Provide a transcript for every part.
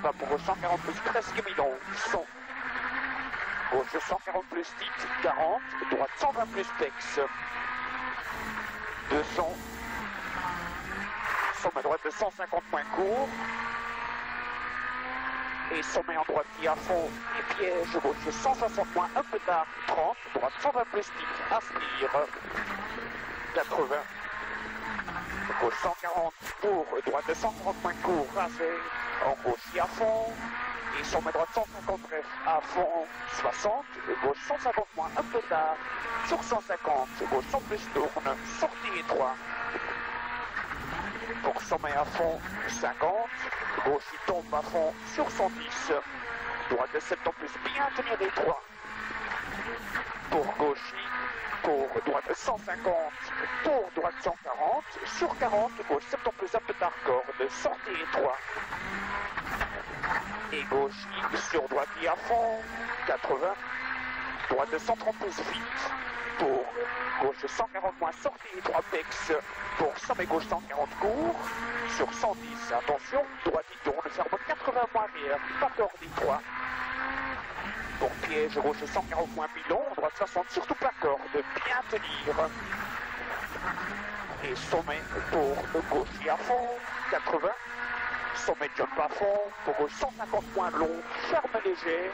pas pour 140 plus presque 1000 ans, 100. Gauche 140 plus titre, 40. Droite 120 plus pex, 200. Sommet droite de 150 moins court. Et sommet en droite qui à fond. Et piège gauche 160 moins un peu tard, 30. Droite 120 plus titre, aspire, 80. Gauche 140 pour, droite de 140 moins court, rasé. En gauche qui à fond. Et sommet droite 150 bref, à fond, 60. Gauche 150 moins un peu tard, sur 150. Gauche 100 plus tourne, sortie étroit. Pour sommet à fond, 50. Gauche il tombe à fond sur 110. Droite de 70 plus bien tenir étroit. Pour gauche, pour droite de 150. Pour droite 140. Sur 40, gauche 70 plus un peu tard corde. Sortie étroit. Et gauche sur droite à fond. 80. Droite de 130 plus vite. Pour gauche 140 moins sortie étroit pex. Pour sommet gauche 140 court. Sur 110, attention, droite il tourne, ferme 80 moins arrière, pas corde étroit. Pour piège gauche 140 moins pilon, droite 60, surtout pas corde, bien tenir. Et sommet pour gauche à fond, 80. Sommet jump à fond, pour gauche 150 moins long, ferme léger.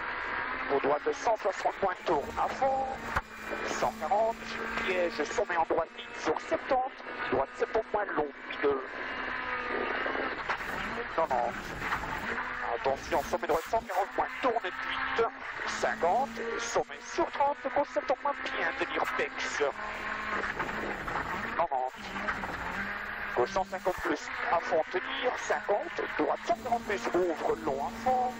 Pour droite 160 moins tourne à fond. 140, piège, sommet en droite ligne sur 70, droite 70 moins long, milieu. 90. Attention, sommet droite 140 moins, tourne 8, 50, sommet sur 30, gauche 70 moins, bien tenir pex. 90. Gauche 150 plus, à fond tenir, 50, droite 140 plus, ouvre long à fond.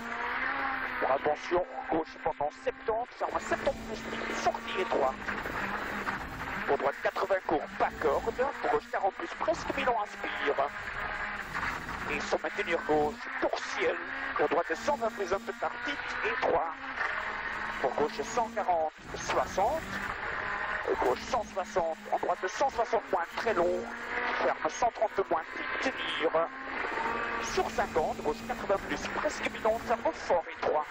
Attention, gauche pendant 70, ferme 70 plus, sortie étroit. Pour droite 80 court, pas corde. Pour gauche 40 plus, presque 1000 ans, inspire. Et sommet tenir gauche pour ciel. Pour droite 120 plus, un peu tard, étroit. Pour gauche 140, 60. Gauche 160, en droite 160 moins, très long. Ferme 130 moins, tenir. Sur 50, gauche 80 plus, presque 1000 ans, ferme fort étroit.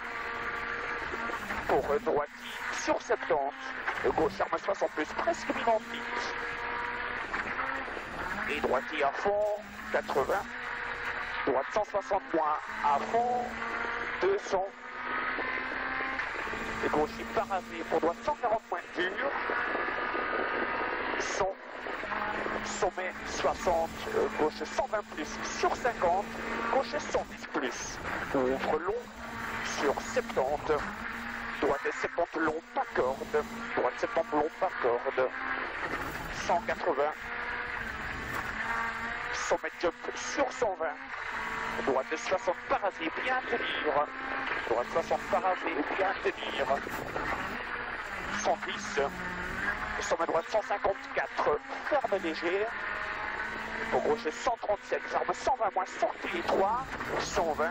Pour droite sur 70, gauche ferme 60 plus, presque 1000 ans vite. Et droitier à fond, 80. Droite 160 moins, à fond, 200. Et gauche parasé pour droite 140 moins dur. 100. Sommet 60, gauche 120 plus, sur 50, gauche 110 plus. Ouvre long, sur 70. Droite 70 long, pas corde. Droite 70 long, pas corde. 180. Sommet jump sur 120. Droite 60 parasé, bien tenir. Droite 60 parasé, bien tenir. 110. Sommet droite 154, ferme léger. Pour gauche 137, ferme 120 moins, sortie étroit. 120.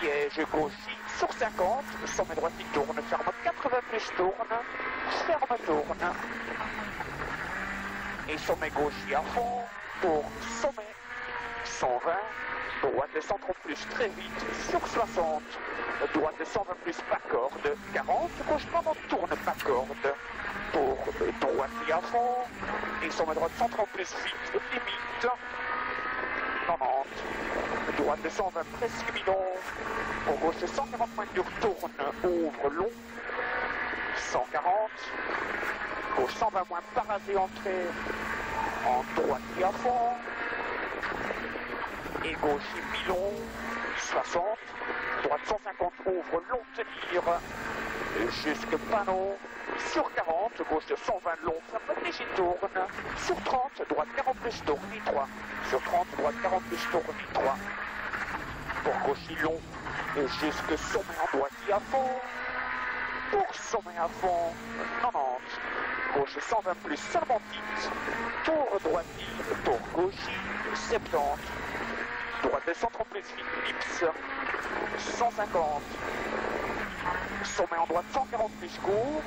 Piège gauche sur 50, sommet droite il tourne, ferme 80 plus tourne, ferme tourne. Et sommet gauche à fond, pour sommet 120, droite de 130 plus très vite, sur 60, droite de 120 plus pas corde, 40, gauche pendant tourne pas corde, pour droite à fond, et sommet droite 130 plus vite, limite, 90, droite de 120 presque bidon, pour gauche 140 moins dur tourne, ouvre long, 140, gauche 120 moins parasé entrée, en droite à fond, et gauche mi-long, 60, droite 150 ouvre long tenir, jusque panneau, sur 40, gauche de 120 long, ferme léger tourne, sur 30, droite 40 plus tourne, étroit, sur 30, droite 40 plus tourne, étroit, pour gauche long, et jusque sommet en droite à fond, pour sommet à fond, 90, gauche 120 plus seulement vite, tour droite pour gauche, 70, droite de 130 plus vite, ellipse, 150, sommet en droite 140 plus court,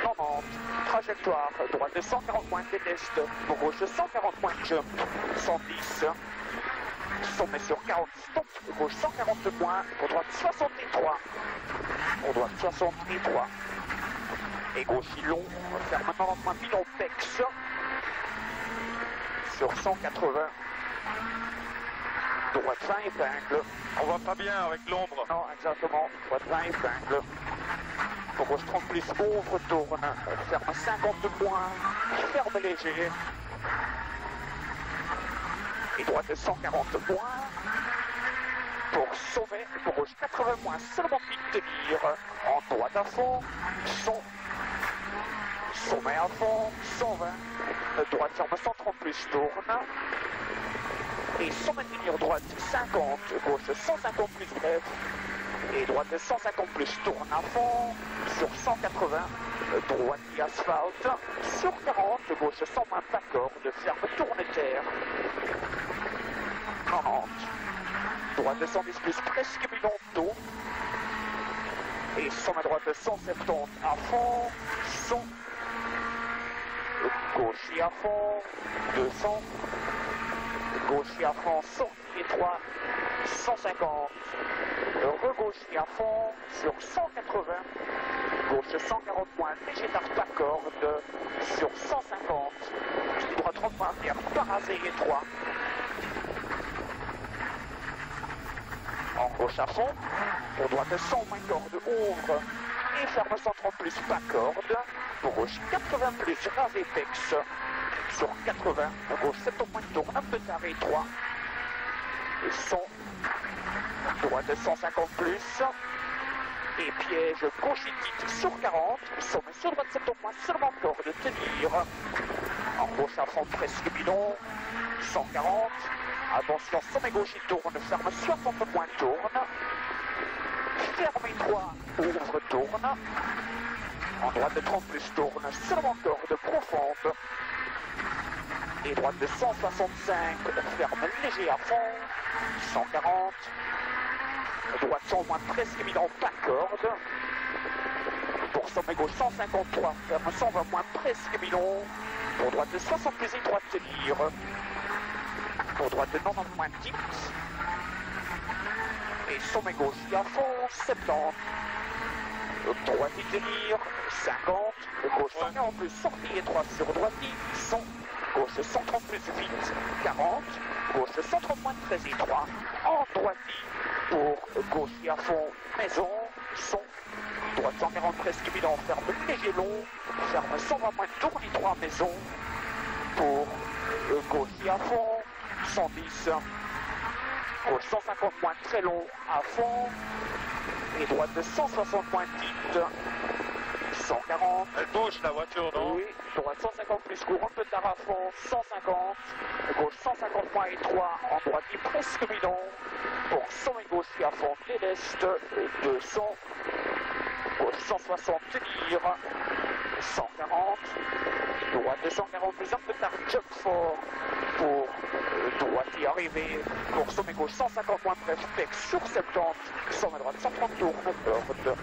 90, trajectoire, droite de 140 moins déteste, pour gauche 140 moins jump, 110, sommet sur 40, stop, gauche 140 points, pour droite 63, pour droite 63, et gauche long, on va faire maintenant l'endroit bilan pex, sur 180, droite 20 épingle. On voit pas bien avec l'ombre. Non, exactement, droite 20 épingle. Pour gauche 30 plus, ouvre, tourne, ferme 50 points, ferme léger. Et droite 140 points. Pour sommet, pour gauche 80 points, seulement de tenir. En droite à fond, sommet à fond, 120. Droite ferme 130 plus, tourne. Et sommet tenir droite 50, gauche 150 plus bref. Et droite 150 plus, tourne à fond, sur 180, droite et asphalte, sur 40, gauche 120 pas corde, ferme, tourne terre, 40, droite 110 plus, presque bidon dos, et sommet droite 170 à fond, gauche et à fond, 200, gauche et à fond, sortie étroite, 150, regauche et à fond sur 180, gauche 140 points, léger tarte pas corde sur 150, droite 30 points, arrière parasé étroit, en gauche à fond, pour droite 120 corde, ouvre et ferme 130 plus pas corde, pour gauche 80 plus, rasé pex sur 80, gauche 70 points de tourne, un peu carré étroit, et son droite 150 plus, et piège gauche et titre sur 40, sommet sur droite 70 points, seulement corde, tenir, en gauche à fond presque bidon, 140, attention, sommet gauche et tourne, ferme 60 points, tourne, ferme étroit, ouvre, tourne, en droite de 30 plus, tourne, seulement corde profonde, et droite de 165, ferme léger à fond, 140, droite 100 moins presque bidon, pas corde, pour sommet gauche 153, ferme 120 moins presque bidon, pour droite de 60 plus étroite tenir, pour droite de 90 moins tips, et sommet gauche à fond, 70, droite et tenir, 50, gauche 140 plus, sortie étroite sur droite, 100, gauche 130 plus vite, 40, gauche 130 moins très étroit, en droite pour gauche et à fond, maison, son, droite 140 presque bidon, ferme léger long, ferme 120 moins tourne étroit, maison, pour gauche et à fond, 110, gauche 150 moins très long, à fond, et droite de 160 moins petite, 140. Elle bouge la voiture, non? Oui, droite 150 plus court, un peu tard à fond, 150, gauche 150 points étroit, en droite et presque bidon, pour sommet gauche et à fond, déleste, 200, gauche 160 tenir, 140, droite de 140 plus un peu tard, jump fort, pour droite et arriver, pour sommet gauche 150 points bref, pex sur 70, sommet droite 130 tourne, corde.